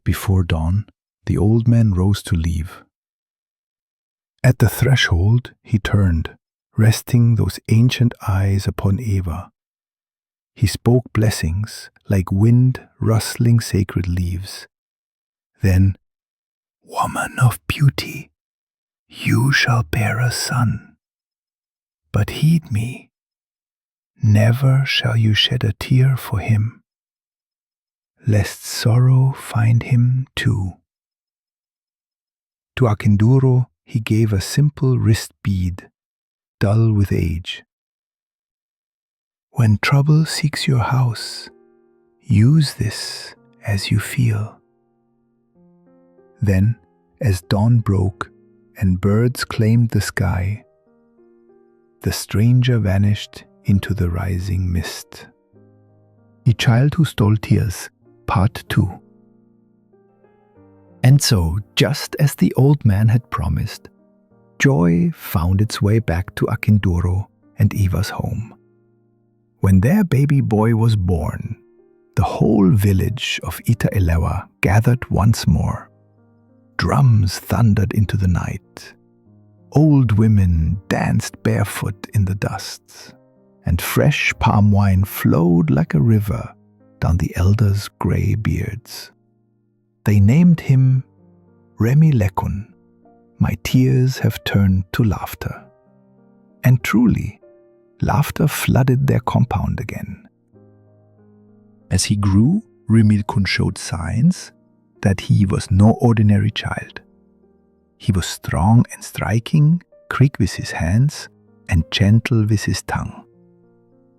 Before dawn, the old man rose to leave. At the threshold he turned, resting those ancient eyes upon Eva. He spoke blessings like wind rustling sacred leaves. Then, "Woman of beauty, you shall bear a son. But heed me, never shall you shed a tear for him, lest sorrow find him too." To Akinduro he gave a simple wrist bead, dull with age. "When trouble seeks your house, use this as you feel." Then, as dawn broke and birds claimed the sky, the stranger vanished into the rising mist. A Child Who Stole Tears, Part 2. And so, just as the old man had promised, joy found its way back to Akinduro and Eva's home. When their baby boy was born, the whole village of Ita-Elewa gathered once more. Drums thundered into the night. Old women danced barefoot in the dust, and fresh palm wine flowed like a river down the elders' grey beards. They named him Remilekun. My tears have turned to laughter. And truly, laughter flooded their compound again. As he grew, Remilekun showed signs that he was no ordinary child. He was strong and striking, quick with his hands, and gentle with his tongue.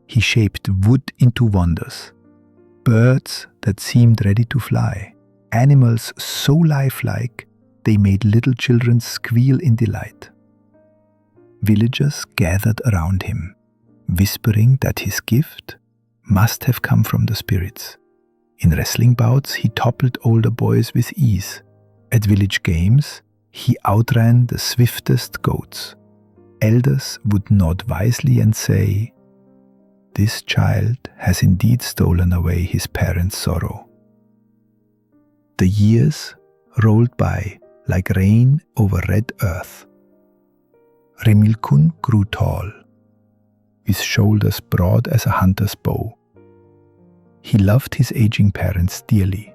He shaped wood into wonders, birds that seemed ready to fly, animals so lifelike they made little children squeal in delight. Villagers gathered around him, whispering that his gift must have come from the spirits. In wrestling bouts, he toppled older boys with ease. At village games, he outran the swiftest goats. Elders would nod wisely and say, "This child has indeed stolen away his parents' sorrow." The years rolled by like rain over red earth. Remilekun grew tall, with shoulders broad as a hunter's bow. He loved his aging parents dearly.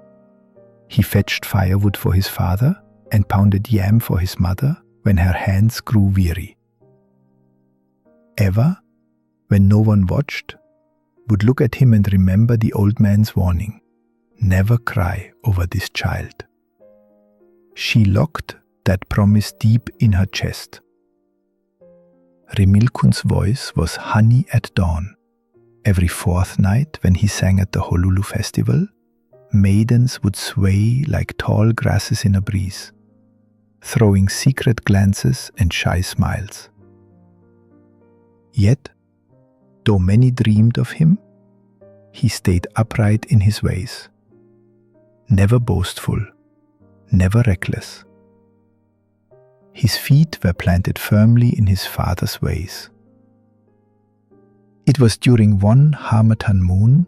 He fetched firewood for his father and pounded yam for his mother when her hands grew weary. Eva, when no one watched, would look at him and remember the old man's warning, "Never cry over this child." She locked that promise deep in her chest. Remilkun's voice was honey at dawn. Every fourth night, when he sang at the Holulu festival, maidens would sway like tall grasses in a breeze, throwing secret glances and shy smiles. Yet, though many dreamed of him, he stayed upright in his ways, never boastful, never reckless. His feet were planted firmly in his father's ways. It was during one Harmattan moon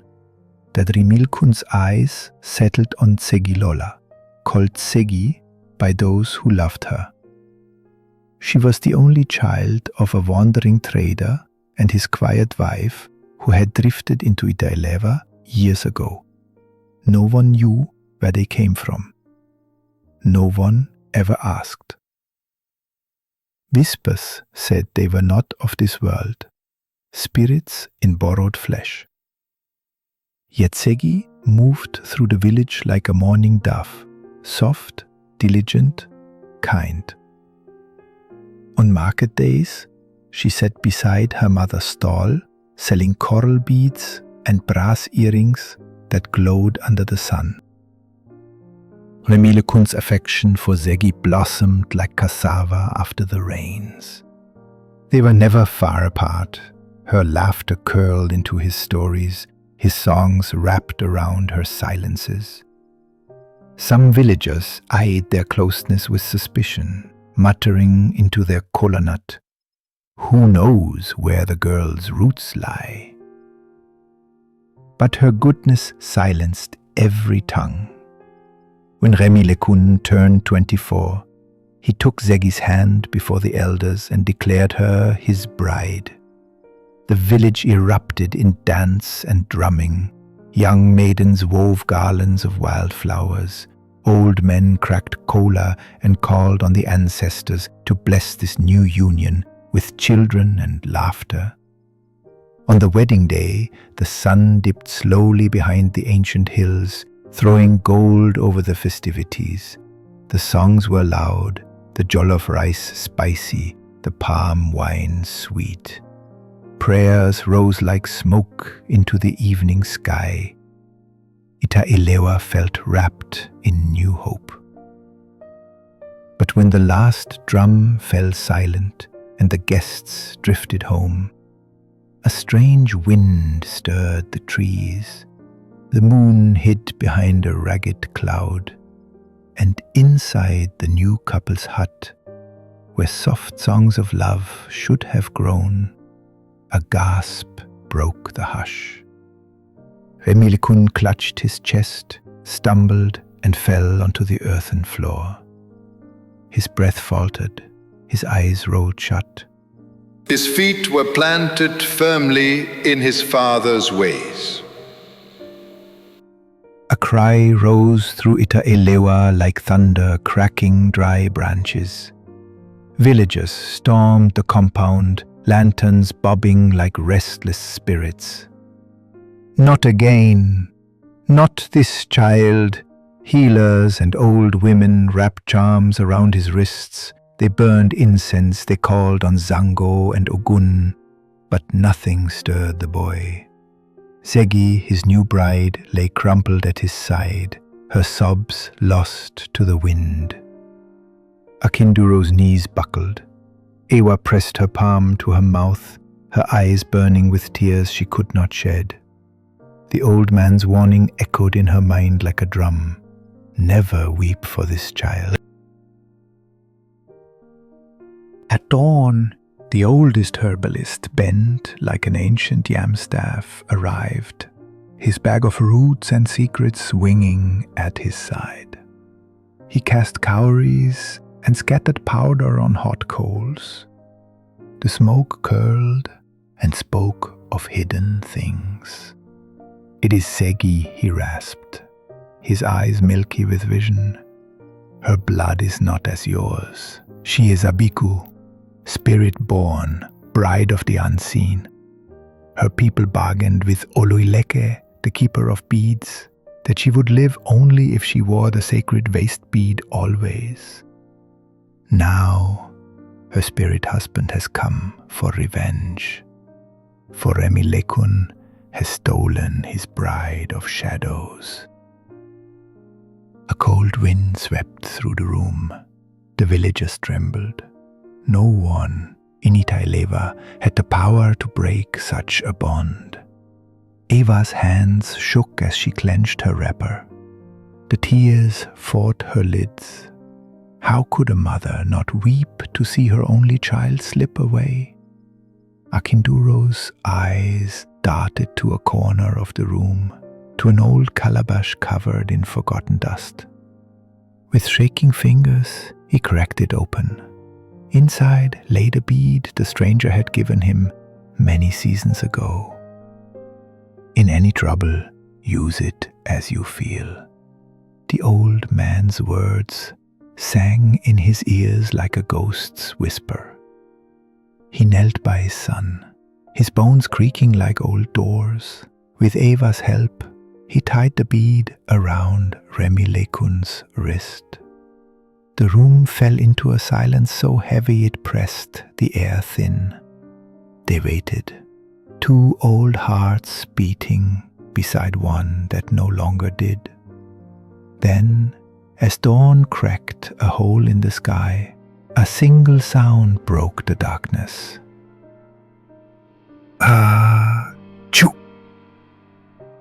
that Remilkun's eyes settled on Tsegilola, called Tsegi by those who loved her. She was the only child of a wandering trader and his quiet wife who had drifted into Ita-Elewa years ago. No one knew where they came from. No one ever asked. Whispers said they were not of this world, spirits in borrowed flesh. Yet Tsegi moved through the village like a morning dove, soft, diligent, kind. On market days, she sat beside her mother's stall, selling coral beads and brass earrings that glowed under the sun. Remilekun's affection for Tsegi blossomed like cassava after the rains. They were never far apart. Her laughter curled into his stories, his songs wrapped around her silences. Some villagers eyed their closeness with suspicion, muttering into their kola nut, "Who knows where the girl's roots lie?" But her goodness silenced every tongue. When Remi Lekun turned 24, he took Zegi's hand before the elders and declared her his bride. The village erupted in dance and drumming. Young maidens wove garlands of wildflowers. Old men cracked cola and called on the ancestors to bless this new union with children and laughter. On the wedding day, the sun dipped slowly behind the ancient hills, throwing gold over the festivities. The songs were loud, the jollof rice spicy, the palm wine sweet. Prayers rose like smoke into the evening sky. Ita-Elewa felt wrapped in new hope. But when the last drum fell silent and the guests drifted home, a strange wind stirred the trees. The moon hid behind a ragged cloud, and inside the new couple's hut, where soft songs of love should have grown, a gasp broke the hush. Remi Lekun clutched his chest, stumbled, and fell onto the earthen floor. His breath faltered, his eyes rolled shut. His feet were planted firmly in his father's ways. A cry rose through Ita-Elewa like thunder cracking dry branches. Villagers stormed the compound, lanterns bobbing like restless spirits. Not again, not this child. Healers and old women wrapped charms around his wrists. They burned incense, they called on Zango and Ogun, but nothing stirred the boy. Zegi, his new bride, lay crumpled at his side, her sobs lost to the wind. Akinduro's knees buckled. Ewa pressed her palm to her mouth, her eyes burning with tears she could not shed. The old man's warning echoed in her mind like a drum. Never weep for this child. At dawn, the oldest herbalist, bent like an ancient yam staff, arrived, his bag of roots and secrets swinging at his side. He cast cowries and scattered powder on hot coals. The smoke curled and spoke of hidden things. "It is Zegi," he rasped, his eyes milky with vision. "Her blood is not as yours. She is Abiku, spirit-born, bride of the unseen. Her people bargained with Oloileke, the keeper of beads, that she would live only if she wore the sacred waist bead always. Now, her spirit husband has come for revenge, for Remi Lekun has stolen his bride of shadows." A cold wind swept through the room. The villagers trembled. No one in Ita-Elewa had the power to break such a bond. Ewa's hands shook as she clenched her wrapper. The tears fought her lids. How could a mother not weep to see her only child slip away? Akinduro's eyes darted to a corner of the room, to an old calabash covered in forgotten dust. With shaking fingers, he cracked it open. Inside lay the bead the stranger had given him many seasons ago. "In any trouble, use it as you feel." The old man's words sang in his ears like a ghost's whisper. He knelt by his son, his bones creaking like old doors. With Ewa's help, he tied the bead around Remi Lekun's wrist. The room fell into a silence so heavy it pressed the air thin. They waited, two old hearts beating beside one that no longer did. Then, as dawn cracked a hole in the sky, a single sound broke the darkness. Achoo!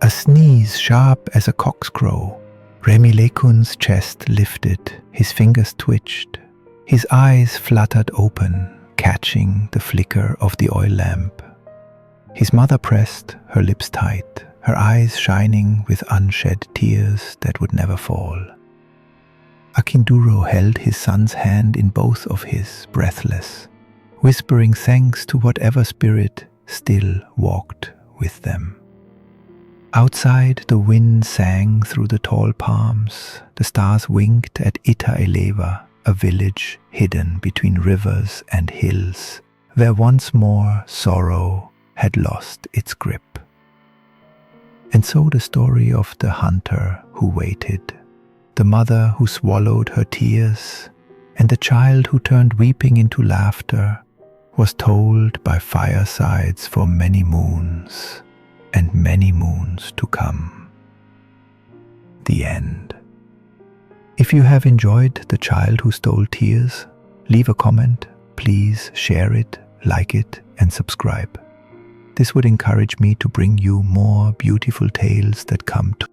A sneeze sharp as a cock's crow. Remi Lekun's chest lifted, his fingers twitched, his eyes fluttered open, catching the flicker of the oil lamp. His mother pressed, her lips tight, her eyes shining with unshed tears that would never fall. Akinduro held his son's hand in both of his, breathless, whispering thanks to whatever spirit still walked with them. Outside, the wind sang through the tall palms. The stars winked at Ita-Elewa, a village hidden between rivers and hills, where once more sorrow had lost its grip. And so the story of the hunter who waited, the mother who swallowed her tears, and the child who turned weeping into laughter, was told by firesides for many moons and many moons to come. The end. If you have enjoyed The Child Who Stole Tears, leave a comment, please share it, like it, and subscribe. This would encourage me to bring you more beautiful tales that come to